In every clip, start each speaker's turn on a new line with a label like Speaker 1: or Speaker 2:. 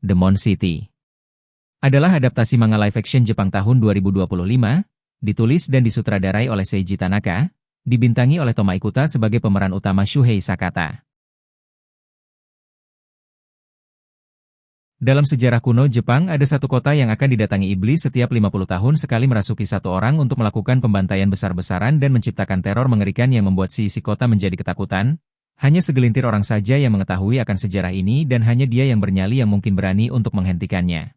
Speaker 1: Demon City adalah adaptasi manga live action Jepang tahun 2025, ditulis dan disutradarai oleh Seiji Tanaka, dibintangi oleh Toma Ikuta sebagai pemeran utama Shuhei Sakata. Dalam sejarah kuno Jepang ada satu kota yang akan didatangi iblis setiap 50 tahun sekali merasuki satu orang untuk melakukan pembantaian besar-besaran dan menciptakan teror mengerikan yang membuat si isi kota menjadi ketakutan. Hanya segelintir orang saja yang mengetahui akan sejarah ini dan hanya dia yang bernyali yang mungkin berani untuk menghentikannya.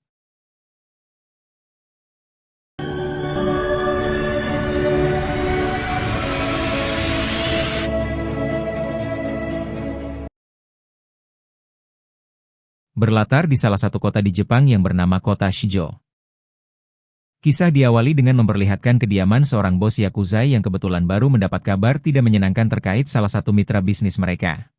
Speaker 1: Berlatar di salah satu kota di Jepang yang bernama Kota Shijo. Kisah diawali dengan memperlihatkan kediaman seorang bos Yakuza yang kebetulan baru mendapat kabar tidak menyenangkan terkait salah satu mitra bisnis mereka.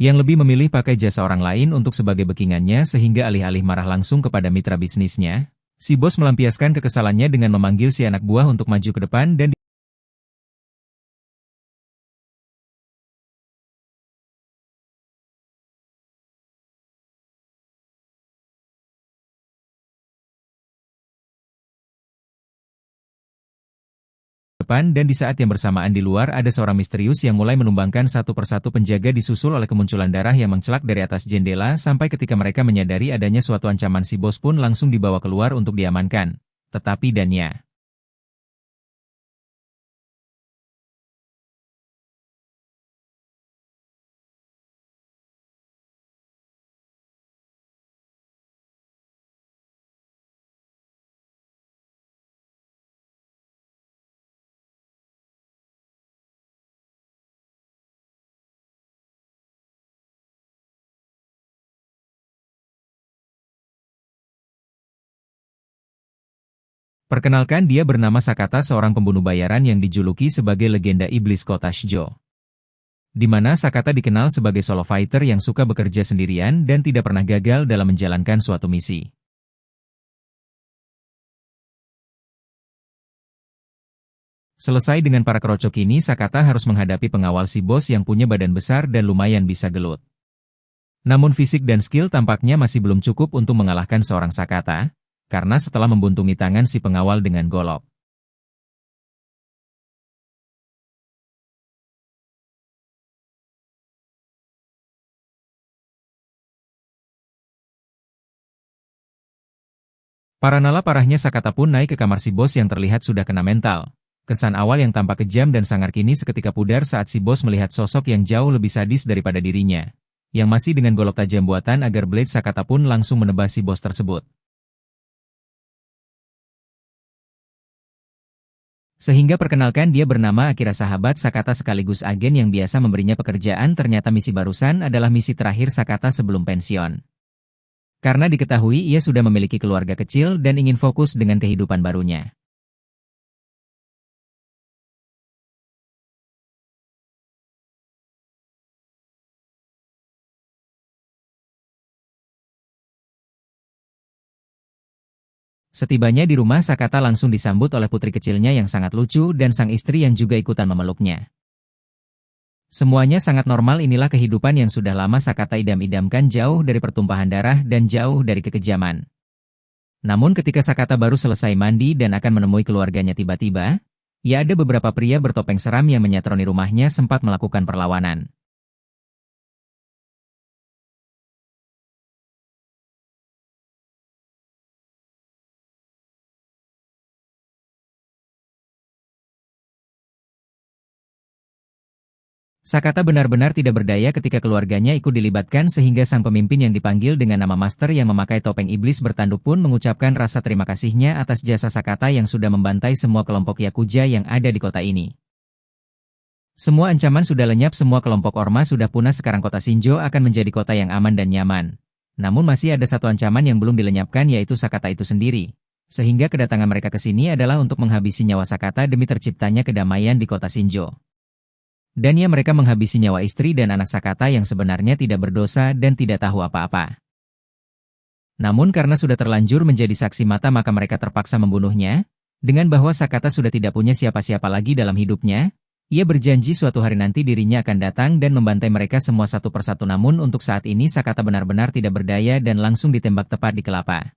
Speaker 1: Yang lebih memilih pakai jasa orang lain untuk sebagai backingannya sehingga alih-alih marah langsung kepada mitra bisnisnya, si bos melampiaskan kekesalannya dengan memanggil si anak buah untuk maju ke depan dan di saat yang bersamaan di luar ada seorang misterius yang mulai menumbangkan satu persatu penjaga disusul oleh kemunculan darah yang mencelak dari atas jendela sampai ketika mereka menyadari adanya suatu ancaman si bos pun langsung dibawa keluar untuk diamankan. Tetapi dannya perkenalkan dia bernama Sakata seorang pembunuh bayaran yang dijuluki sebagai legenda iblis kota Shijo. Di mana Sakata dikenal sebagai solo fighter yang suka bekerja sendirian dan tidak pernah gagal dalam menjalankan suatu misi. Selesai dengan para kerocok ini Sakata harus menghadapi pengawal si bos yang punya badan besar dan lumayan bisa gelut. Namun fisik dan skill tampaknya masih belum cukup untuk mengalahkan seorang Sakata, karena setelah membuntungi tangan si pengawal dengan golok. Para nala parahnya Sakata pun naik ke kamar si bos yang terlihat sudah kena mental. Kesan awal yang tampak kejam dan sangar kini seketika pudar saat si bos melihat sosok yang jauh lebih sadis daripada dirinya, yang masih dengan golok tajam buatan agar blade Sakata pun langsung menebas si bos tersebut. Sehingga perkenalkan dia bernama Akira sahabat Sakata sekaligus agen yang biasa memberinya pekerjaan ternyata misi barusan adalah misi terakhir Sakata sebelum pensiun. Karena diketahui ia sudah memiliki keluarga kecil dan ingin fokus dengan kehidupan barunya. Setibanya di rumah Sakata langsung disambut oleh putri kecilnya yang sangat lucu dan sang istri yang juga ikutan memeluknya. Semuanya sangat normal inilah kehidupan yang sudah lama Sakata idam-idamkan jauh dari pertumpahan darah dan jauh dari kekejaman. Namun ketika Sakata baru selesai mandi dan akan menemui keluarganya tiba-tiba, ya ada beberapa pria bertopeng seram yang menyatroni rumahnya sempat melakukan perlawanan. Sakata benar-benar tidak berdaya ketika keluarganya ikut dilibatkan sehingga sang pemimpin yang dipanggil dengan nama Master yang memakai topeng iblis bertanduk pun mengucapkan rasa terima kasihnya atas jasa Sakata yang sudah membantai semua kelompok Yakuza yang ada di kota ini. Semua ancaman sudah lenyap, semua kelompok ormas sudah punah, sekarang kota Shinjo akan menjadi kota yang aman dan nyaman. Namun masih ada satu ancaman yang belum dilenyapkan yaitu Sakata itu sendiri. Sehingga kedatangan mereka ke sini adalah untuk menghabisi nyawa Sakata demi terciptanya kedamaian di kota Shinjo. Dan ya mereka menghabisi nyawa istri dan anak Sakata yang sebenarnya tidak berdosa dan tidak tahu apa-apa. Namun karena sudah terlanjur menjadi saksi mata maka mereka terpaksa membunuhnya, dengan bahwa Sakata sudah tidak punya siapa-siapa lagi dalam hidupnya, Ia berjanji suatu hari nanti dirinya akan datang dan membantai mereka semua satu persatu, namun untuk saat ini Sakata benar-benar tidak berdaya dan langsung ditembak tepat di kelapa.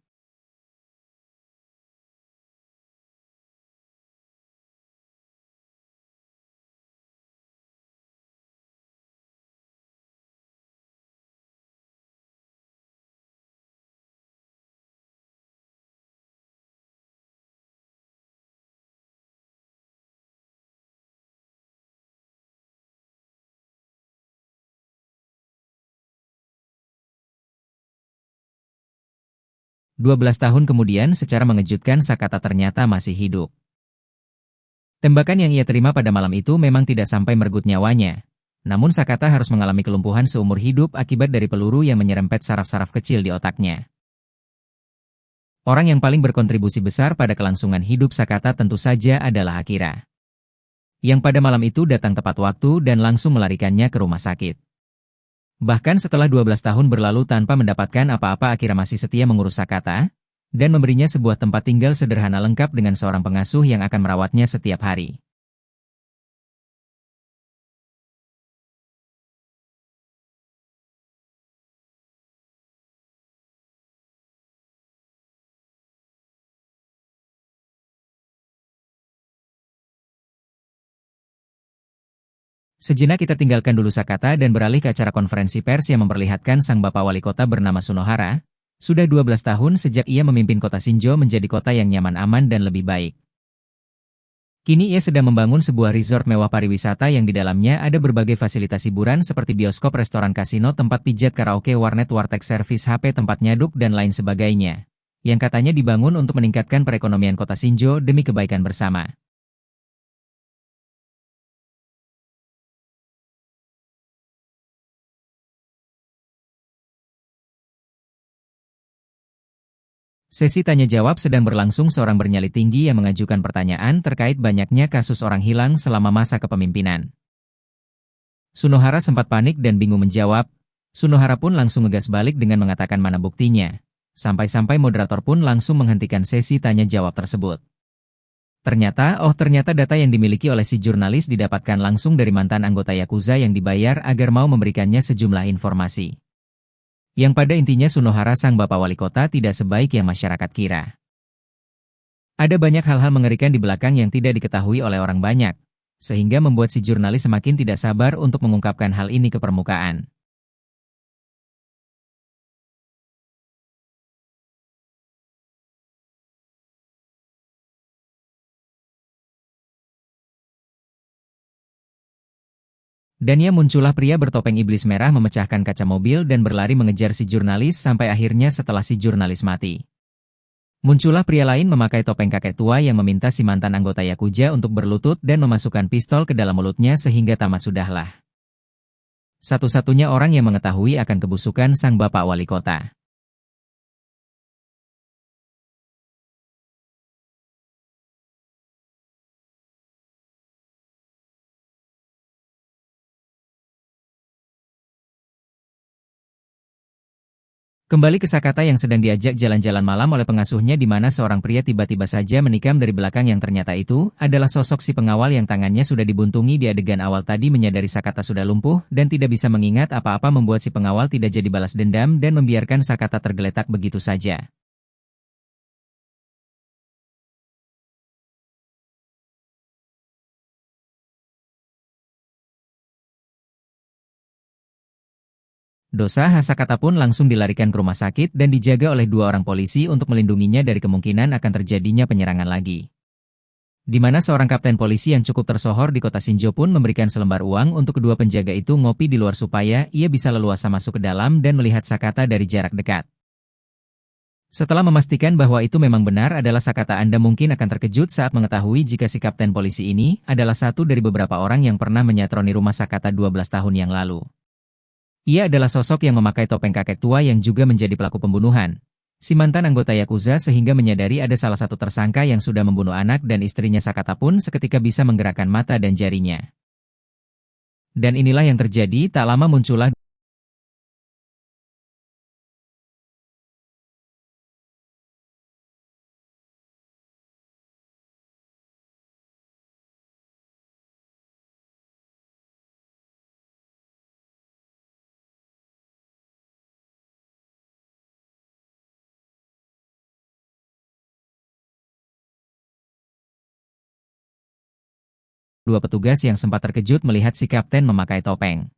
Speaker 1: 12 tahun kemudian secara mengejutkan Sakata ternyata masih hidup. Tembakan yang ia terima pada malam itu memang tidak sampai merenggut nyawanya. Namun Sakata harus mengalami kelumpuhan seumur hidup akibat dari peluru yang menyerempet saraf-saraf kecil di otaknya. Orang yang paling berkontribusi besar pada kelangsungan hidup Sakata tentu saja adalah Akira, yang pada malam itu datang tepat waktu dan langsung melarikannya ke rumah sakit. Bahkan setelah 12 tahun berlalu tanpa mendapatkan apa-apa, Akira masih setia mengurus Sakata, dan memberinya sebuah tempat tinggal sederhana lengkap dengan seorang pengasuh yang akan merawatnya setiap hari. Sejenak kita tinggalkan dulu Sakata dan beralih ke acara konferensi pers yang memperlihatkan sang bapak wali kota bernama Sunohara. Sudah 12 tahun sejak ia memimpin kota Shinjo menjadi kota yang nyaman, aman, dan lebih baik. Kini ia sedang membangun sebuah resort mewah pariwisata yang di dalamnya ada berbagai fasilitas hiburan seperti bioskop, restoran, kasino, tempat pijat, karaoke, warnet, warteg, servis HP, tempat nyaduk, dan lain sebagainya. Yang katanya dibangun untuk meningkatkan perekonomian kota Shinjo demi kebaikan bersama. Sesi tanya-jawab sedang berlangsung. Seorang bernyali tinggi yang mengajukan pertanyaan terkait banyaknya kasus orang hilang selama masa kepemimpinan. Sunohara sempat panik dan bingung menjawab. Sunohara pun langsung ngegas balik dengan mengatakan mana buktinya. Sampai-sampai moderator pun langsung menghentikan sesi tanya-jawab tersebut. Ternyata data yang dimiliki oleh si jurnalis didapatkan langsung dari mantan anggota Yakuza yang dibayar agar mau memberikannya sejumlah informasi. Yang pada intinya Sunohara sang bapak wali kota tidak sebaik yang masyarakat kira. Ada banyak hal-hal mengerikan di belakang yang tidak diketahui oleh orang banyak, sehingga membuat si jurnalis semakin tidak sabar untuk mengungkapkan hal ini ke permukaan. Dan ya, muncullah pria bertopeng iblis merah memecahkan kaca mobil dan berlari mengejar si jurnalis sampai akhirnya setelah si jurnalis mati. Muncullah pria lain memakai topeng kakek tua yang meminta si mantan anggota Yakuza untuk berlutut dan memasukkan pistol ke dalam mulutnya sehingga tamat sudahlah. Satu-satunya orang yang mengetahui akan kebusukan sang bapak wali kota. Kembali ke Sakata yang sedang diajak jalan-jalan malam oleh pengasuhnya, di mana seorang pria tiba-tiba saja menikam dari belakang yang ternyata itu adalah sosok si pengawal yang tangannya sudah dibuntungi. Di adegan awal tadi menyadari Sakata sudah lumpuh dan tidak bisa mengingat apa-apa, membuat si pengawal tidak jadi balas dendam dan membiarkan Sakata tergeletak begitu saja. Dosa Hasakata pun langsung dilarikan ke rumah sakit dan dijaga oleh dua orang polisi untuk melindunginya dari kemungkinan akan terjadinya penyerangan lagi. Di mana seorang kapten polisi yang cukup tersohor di kota Shinjo pun memberikan selembar uang untuk kedua penjaga itu ngopi di luar supaya ia bisa leluasa masuk ke dalam dan melihat Sakata dari jarak dekat. Setelah memastikan bahwa itu memang benar adalah Sakata, Anda mungkin akan terkejut saat mengetahui jika si kapten polisi ini adalah satu dari beberapa orang yang pernah menyatroni rumah Sakata 12 tahun yang lalu. Ia adalah sosok yang memakai topeng kakek tua yang juga menjadi pelaku pembunuhan si mantan anggota Yakuza, sehingga menyadari ada salah satu tersangka yang sudah membunuh anak dan istrinya Sakata pun seketika bisa menggerakkan mata dan jarinya. Dan inilah yang terjadi. Tak lama muncullah dua petugas yang sempat terkejut melihat si kapten memakai topeng.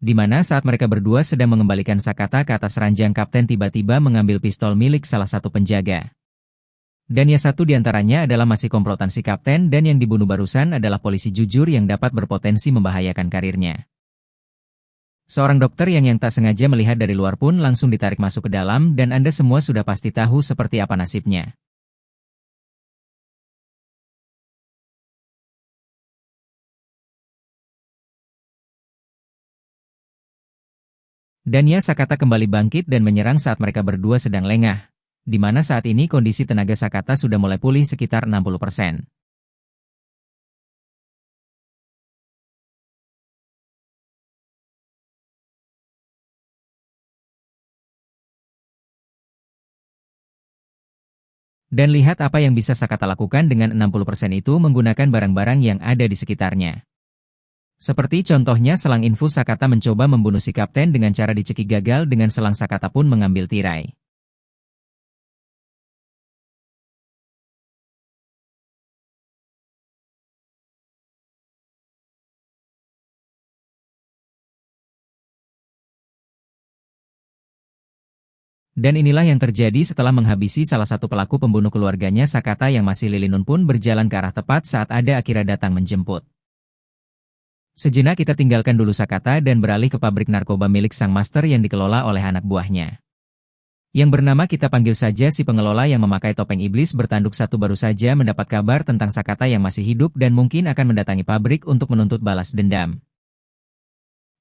Speaker 1: Di mana saat mereka berdua sedang mengembalikan Sakata ke atas ranjang, kapten tiba-tiba mengambil pistol milik salah satu penjaga. Dan ya satu di antaranya adalah masih komplotan si kapten, dan yang dibunuh barusan adalah polisi jujur yang dapat berpotensi membahayakan karirnya. Seorang dokter yang tak sengaja melihat dari luar pun langsung ditarik masuk ke dalam, dan Anda semua sudah pasti tahu seperti apa nasibnya. Dan ya Sakata kembali bangkit dan menyerang saat mereka berdua sedang lengah. Di mana saat ini kondisi tenaga Sakata sudah mulai pulih sekitar 60%. Dan lihat apa yang bisa Sakata lakukan dengan 60% itu menggunakan barang-barang yang ada di sekitarnya. Seperti contohnya selang infus, Sakata mencoba membunuh si kapten dengan cara dicekik gagal, dengan selang Sakata pun mengambil tirai. Dan inilah yang terjadi setelah menghabisi salah satu pelaku pembunuh keluarganya Sakata yang masih lilinun pun berjalan ke arah tepat saat ada Akira datang menjemput. Sejenak kita tinggalkan dulu Sakata dan beralih ke pabrik narkoba milik sang master yang dikelola oleh anak buahnya. Yang bernama kita panggil saja si pengelola yang memakai topeng iblis bertanduk satu baru saja mendapat kabar tentang Sakata yang masih hidup dan mungkin akan mendatangi pabrik untuk menuntut balas dendam.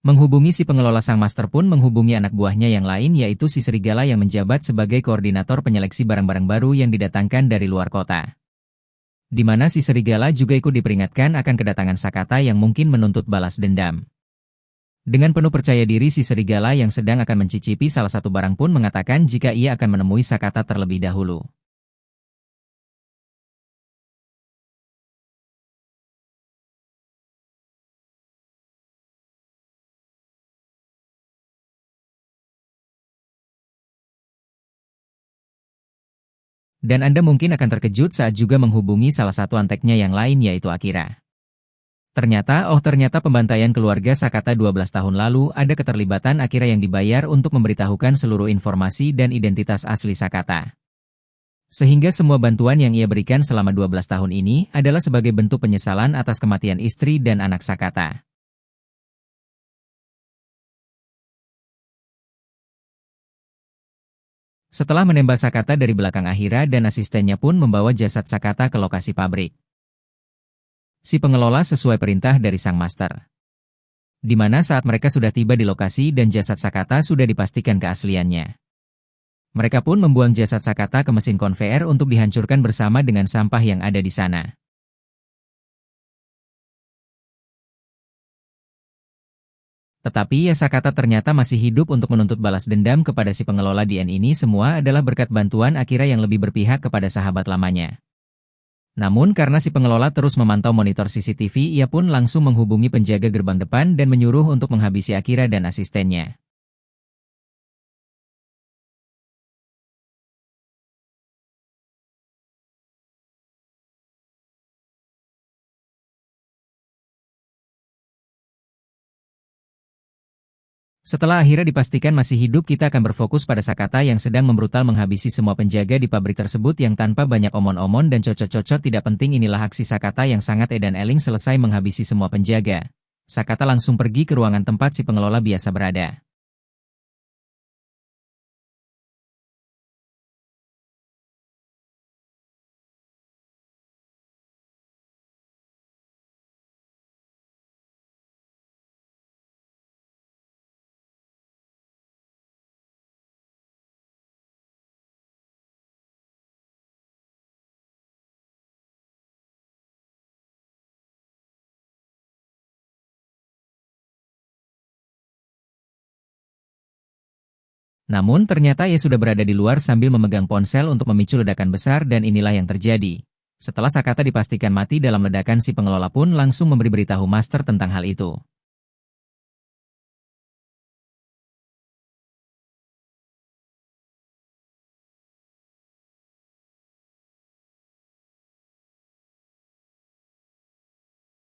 Speaker 1: Menghubungi si pengelola, sang master pun menghubungi anak buahnya yang lain yaitu si serigala yang menjabat sebagai koordinator penyeleksi barang-barang baru yang didatangkan dari luar kota. Di mana si serigala juga ikut diperingatkan akan kedatangan Sakata yang mungkin menuntut balas dendam. Dengan penuh percaya diri, si serigala yang sedang akan mencicipi salah satu barang pun mengatakan jika ia akan menemui Sakata terlebih dahulu. Dan Anda mungkin akan terkejut saat juga menghubungi salah satu anteknya yang lain yaitu Akira. Ternyata pembantaian keluarga Sakata 12 tahun lalu ada keterlibatan Akira yang dibayar untuk memberitahukan seluruh informasi dan identitas asli Sakata. Sehingga semua bantuan yang ia berikan selama 12 tahun ini adalah sebagai bentuk penyesalan atas kematian istri dan anak Sakata. Setelah menembak Sakata dari belakang, Akira dan asistennya pun membawa jasad Sakata ke lokasi pabrik. Si pengelola sesuai perintah dari sang master. Di mana saat mereka sudah tiba di lokasi dan jasad Sakata sudah dipastikan keasliannya. Mereka pun membuang jasad Sakata ke mesin konveyor untuk dihancurkan bersama dengan sampah yang ada di sana. Tetapi ya Sakata ternyata masih hidup untuk menuntut balas dendam kepada si pengelola. DN ini semua adalah berkat bantuan Akira yang lebih berpihak kepada sahabat lamanya. Namun karena si pengelola terus memantau monitor CCTV, ia pun langsung menghubungi penjaga gerbang depan dan menyuruh untuk menghabisi Akira dan asistennya. Setelah akhirnya dipastikan masih hidup, kita akan berfokus pada Sakata yang sedang membrutal menghabisi semua penjaga di pabrik tersebut yang tanpa banyak omon-omon dan cocok-cocok tidak penting. Inilah aksi Sakata yang sangat edan eling. Selesai menghabisi semua penjaga, Sakata langsung pergi ke ruangan tempat si pengelola biasa berada. Namun ternyata ia sudah berada di luar sambil memegang ponsel untuk memicu ledakan besar, dan inilah yang terjadi. Setelah Sakata dipastikan mati dalam ledakan, si pengelola pun langsung memberi beritahu master tentang hal itu.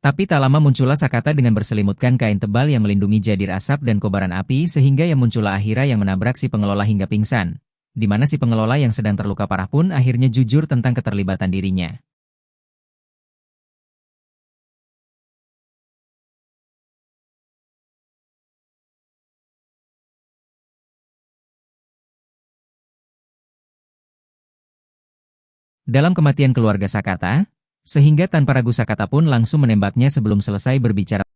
Speaker 1: Tapi tak lama muncullah Sakata dengan berselimutkan kain tebal yang melindungi jadir asap dan kobaran api sehingga yang muncullah Akira yang menabrak si pengelola hingga pingsan. Di mana si pengelola yang sedang terluka parah pun akhirnya jujur tentang keterlibatan dirinya. Dalam kematian keluarga Sakata, sehingga tanpa ragu Sakata pun langsung menembaknya sebelum selesai berbicara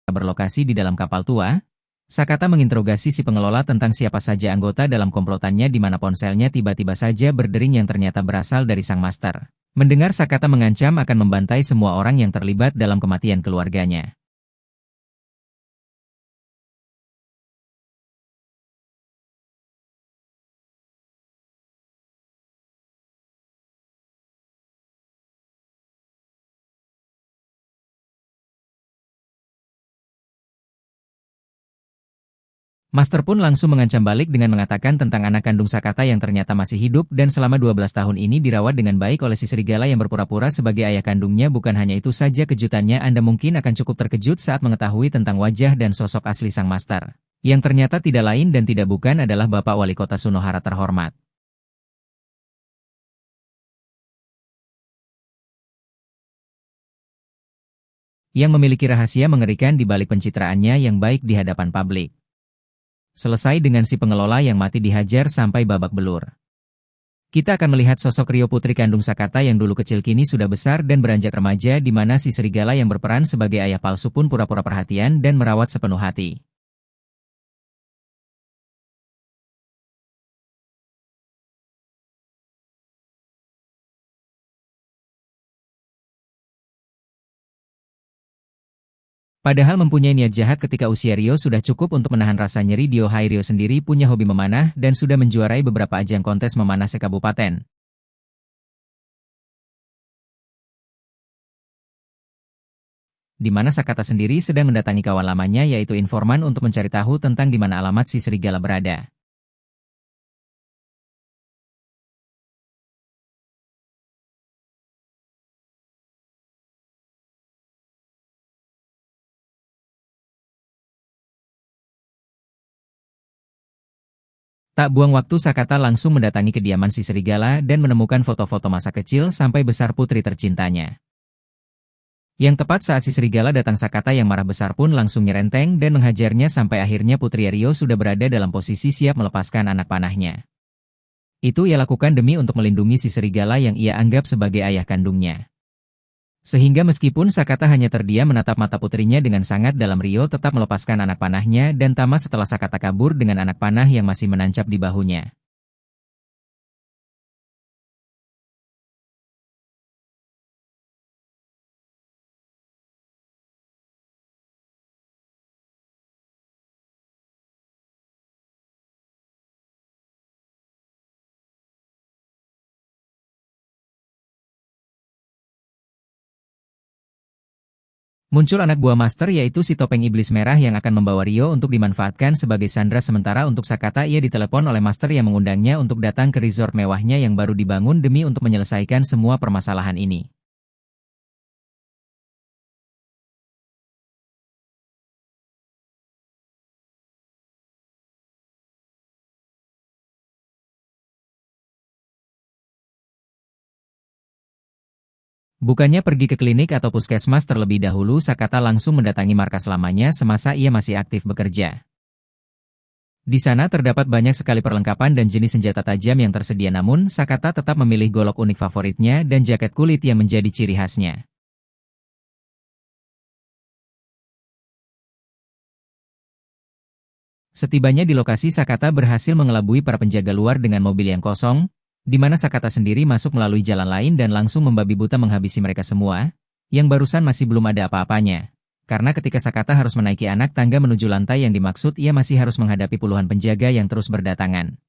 Speaker 1: berlokasi di dalam kapal tua. Sakata menginterogasi si pengelola tentang siapa saja anggota dalam komplotannya di mana ponselnya tiba-tiba saja berdering yang ternyata berasal dari sang master. Mendengar Sakata mengancam akan membantai semua orang yang terlibat dalam kematian keluarganya. Master pun langsung mengancam balik dengan mengatakan tentang anak kandung Sakata yang ternyata masih hidup dan selama 12 tahun ini dirawat dengan baik oleh si serigala yang berpura-pura sebagai ayah kandungnya. Bukan hanya itu saja kejutannya, Anda mungkin akan cukup terkejut saat mengetahui tentang wajah dan sosok asli sang master. Yang ternyata tidak lain dan tidak bukan adalah Bapak Wali Kota Sunohara terhormat. Yang memiliki rahasia mengerikan di balik pencitraannya yang baik di hadapan publik. Selesai dengan si pengelola yang mati dihajar sampai babak belur. Kita akan melihat sosok Rio putri kandung Sakata yang dulu kecil kini sudah besar dan beranjak remaja, di mana si serigala yang berperan sebagai ayah palsu pun pura-pura perhatian dan merawat sepenuh hati. Padahal mempunyai niat jahat ketika usia Rio sudah cukup untuk menahan rasa nyeri di Ohai. Rio sendiri punya hobi memanah dan sudah menjuarai beberapa ajang kontes memanah sekabupaten. Di mana Sakata sendiri sedang mendatangi kawan lamanya yaitu informan untuk mencari tahu tentang di mana alamat si serigala berada. Tak buang waktu Sakata langsung mendatangi kediaman si serigala dan menemukan foto-foto masa kecil sampai besar putri tercintanya. Yang tepat saat si serigala datang, Sakata yang marah besar pun langsung nyerenteng dan menghajarnya sampai akhirnya Putri Rio sudah berada dalam posisi siap melepaskan anak panahnya. Itu ia lakukan demi untuk melindungi si serigala yang ia anggap sebagai ayah kandungnya. Sehingga meskipun Sakata hanya terdiam menatap mata putrinya dengan sangat dalam, Rio tetap melepaskan anak panahnya dan tamas setelah Sakata kabur dengan anak panah yang masih menancap di bahunya. Muncul anak buah master yaitu si topeng iblis merah yang akan membawa Rio untuk dimanfaatkan sebagai sandera sementara untuk Sakata. Ia ditelepon oleh master yang mengundangnya untuk datang ke resort mewahnya yang baru dibangun demi untuk menyelesaikan semua permasalahan ini. Bukannya pergi ke klinik atau puskesmas terlebih dahulu, Sakata langsung mendatangi markas lamanya semasa ia masih aktif bekerja. Di sana terdapat banyak sekali perlengkapan dan jenis senjata tajam yang tersedia, namun Sakata tetap memilih golok unik favoritnya dan jaket kulit yang menjadi ciri khasnya. Setibanya di lokasi, Sakata berhasil mengelabui para penjaga luar dengan mobil yang kosong, di mana Sakata sendiri masuk melalui jalan lain dan langsung membabi buta menghabisi mereka semua, yang barusan masih belum ada apa-apanya. Karena ketika Sakata harus menaiki anak tangga menuju lantai yang dimaksud, ia masih harus menghadapi puluhan penjaga yang terus berdatangan.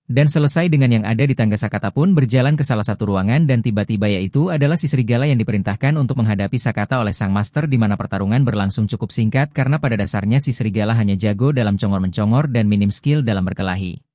Speaker 1: Dan selesai dengan yang ada di tangga Sakata pun berjalan ke salah satu ruangan dan tiba-tiba yaitu adalah si serigala yang diperintahkan untuk menghadapi Sakata oleh sang master di mana pertarungan berlangsung cukup singkat karena pada dasarnya si serigala hanya jago dalam congor-mencongor dan minim skill dalam berkelahi.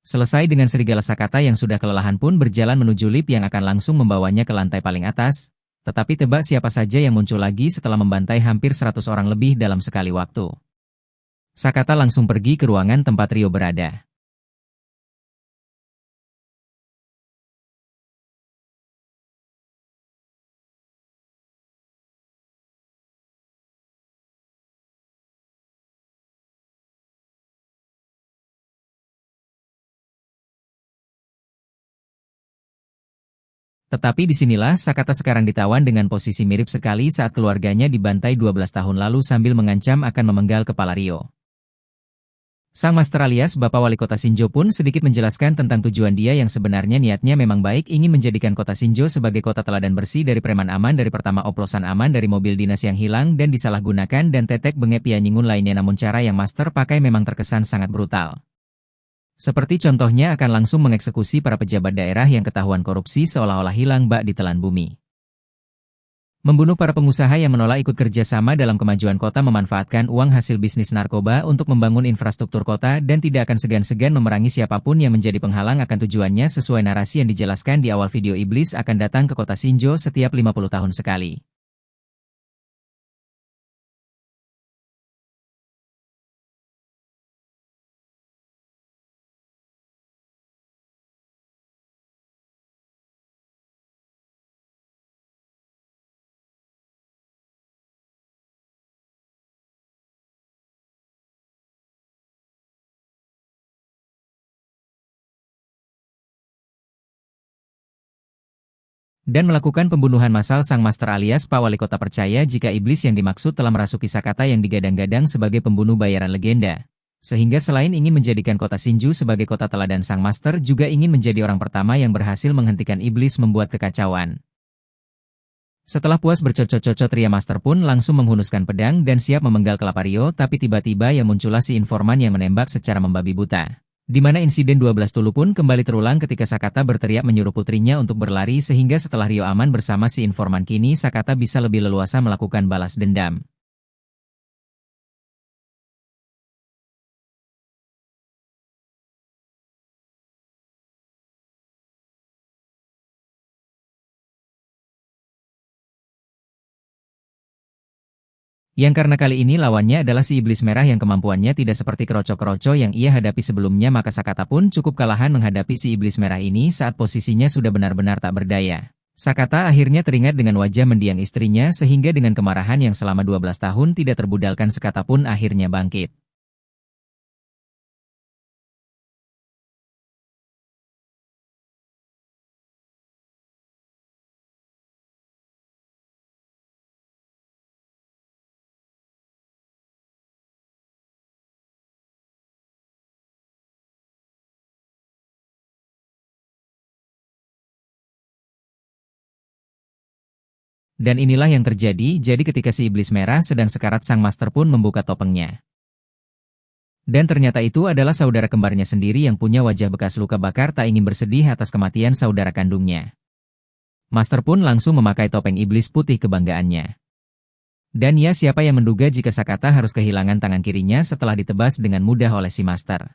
Speaker 1: Selesai dengan serigala Sakata yang sudah kelelahan pun berjalan menuju lift yang akan langsung membawanya ke lantai paling atas. Tetapi tebak siapa saja yang muncul lagi setelah membantai hampir 100 orang lebih dalam sekali waktu. Sakata langsung pergi ke ruangan tempat Rio berada. Tetapi disinilah Sakata sekarang ditawan dengan posisi mirip sekali saat keluarganya dibantai 12 tahun lalu sambil mengancam akan memenggal kepala Rio. Sang Master alias Bapak Wali Kota Shinjo pun sedikit menjelaskan tentang tujuan dia yang sebenarnya niatnya memang baik ingin menjadikan kota Shinjo sebagai kota teladan bersih dari preman aman dari pertama oplosan aman dari mobil dinas yang hilang dan disalahgunakan dan tetek bengek pianyingun lainnya namun cara yang Master pakai memang terkesan sangat brutal. Seperti contohnya akan langsung mengeksekusi para pejabat daerah yang ketahuan korupsi seolah-olah hilang bak di telan bumi. Membunuh para pengusaha yang menolak ikut kerja sama dalam kemajuan kota memanfaatkan uang hasil bisnis narkoba untuk membangun infrastruktur kota dan tidak akan segan-segan memerangi siapapun yang menjadi penghalang akan tujuannya sesuai narasi yang dijelaskan di awal video iblis akan datang ke kota Shinjo setiap 50 tahun sekali. Dan melakukan pembunuhan massal sang master alias Pak Wali Kota percaya jika iblis yang dimaksud telah merasuki Sakata yang digadang-gadang sebagai pembunuh bayaran legenda. Sehingga selain ingin menjadikan kota Shinju sebagai kota teladan sang master juga ingin menjadi orang pertama yang berhasil menghentikan iblis membuat kekacauan. Setelah puas bercocok-cocok Ria Master pun langsung menghunuskan pedang dan siap memenggal kelapa Rio tapi tiba-tiba yang muncullah si informan yang menembak secara membabi buta. Di mana insiden 12 Tulu pun kembali terulang ketika Sakata berteriak menyuruh putrinya untuk berlari sehingga setelah Rio aman bersama si informan kini Sakata bisa lebih leluasa melakukan balas dendam. Yang karena kali ini lawannya adalah si iblis merah yang kemampuannya tidak seperti keroco-keroco yang ia hadapi sebelumnya maka Sakata pun cukup kalahan menghadapi si iblis merah ini saat posisinya sudah benar-benar tak berdaya. Sakata akhirnya teringat dengan wajah mendiang istrinya sehingga dengan kemarahan yang selama 12 tahun tidak terbudalkan Sakata pun akhirnya bangkit. Dan inilah yang terjadi, jadi ketika si iblis merah sedang sekarat sang master pun membuka topengnya. Dan ternyata itu adalah saudara kembarnya sendiri yang punya wajah bekas luka bakar tak ingin bersedih atas kematian saudara kandungnya. Master pun langsung memakai topeng iblis putih kebanggaannya. Dan ya siapa yang menduga jika Sakata harus kehilangan tangan kirinya setelah ditebas dengan mudah oleh si master.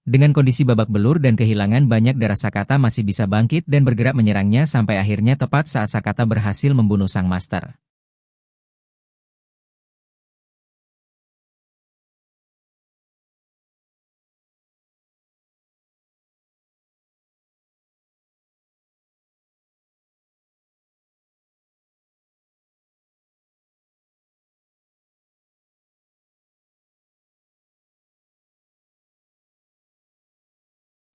Speaker 1: Dengan kondisi babak belur dan kehilangan banyak darah Sakata masih bisa bangkit dan bergerak menyerangnya sampai akhirnya tepat saat Sakata berhasil membunuh sang master.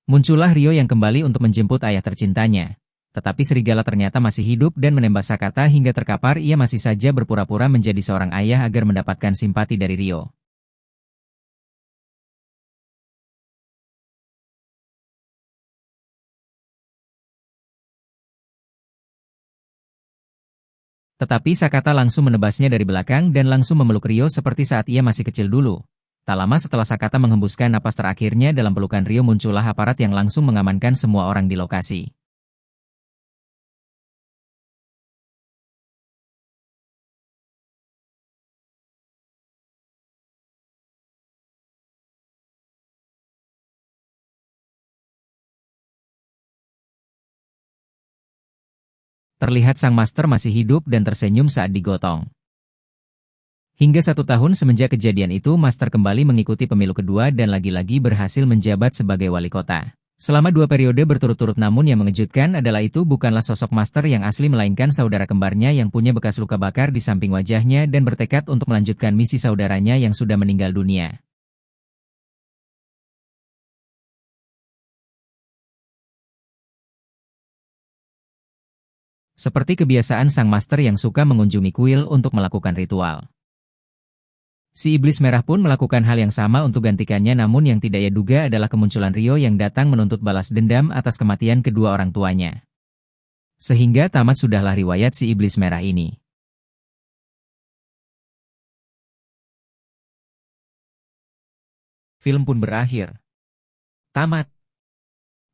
Speaker 1: Muncullah Rio yang kembali untuk menjemput ayah tercintanya. Tetapi serigala ternyata masih hidup dan menembak Sakata hingga terkapar ia masih saja berpura-pura menjadi seorang ayah agar mendapatkan simpati dari Rio. Tetapi Sakata langsung menebasnya dari belakang dan langsung memeluk Rio seperti saat ia masih kecil dulu. Tak lama setelah Sakata menghembuskan napas terakhirnya dalam pelukan Rio, muncullah aparat yang langsung mengamankan semua orang di lokasi. Terlihat sang master masih hidup dan tersenyum saat digotong. Hingga 1 tahun semenjak kejadian itu, Master kembali mengikuti pemilu kedua dan lagi-lagi berhasil menjabat sebagai wali kota. Selama 2 periode berturut-turut, namun yang mengejutkan adalah itu bukanlah sosok Master yang asli melainkan saudara kembarnya yang punya bekas luka bakar di samping wajahnya dan bertekad untuk melanjutkan misi saudaranya yang sudah meninggal dunia. Seperti kebiasaan sang Master yang suka mengunjungi kuil untuk melakukan ritual. Si Iblis Merah pun melakukan hal yang sama untuk gantikannya, namun yang tidak ia duga adalah kemunculan Rio yang datang menuntut balas dendam atas kematian kedua orang tuanya. Sehingga tamat sudahlah riwayat si Iblis Merah ini. Film pun berakhir. Tamat.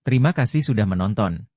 Speaker 1: Terima kasih sudah menonton.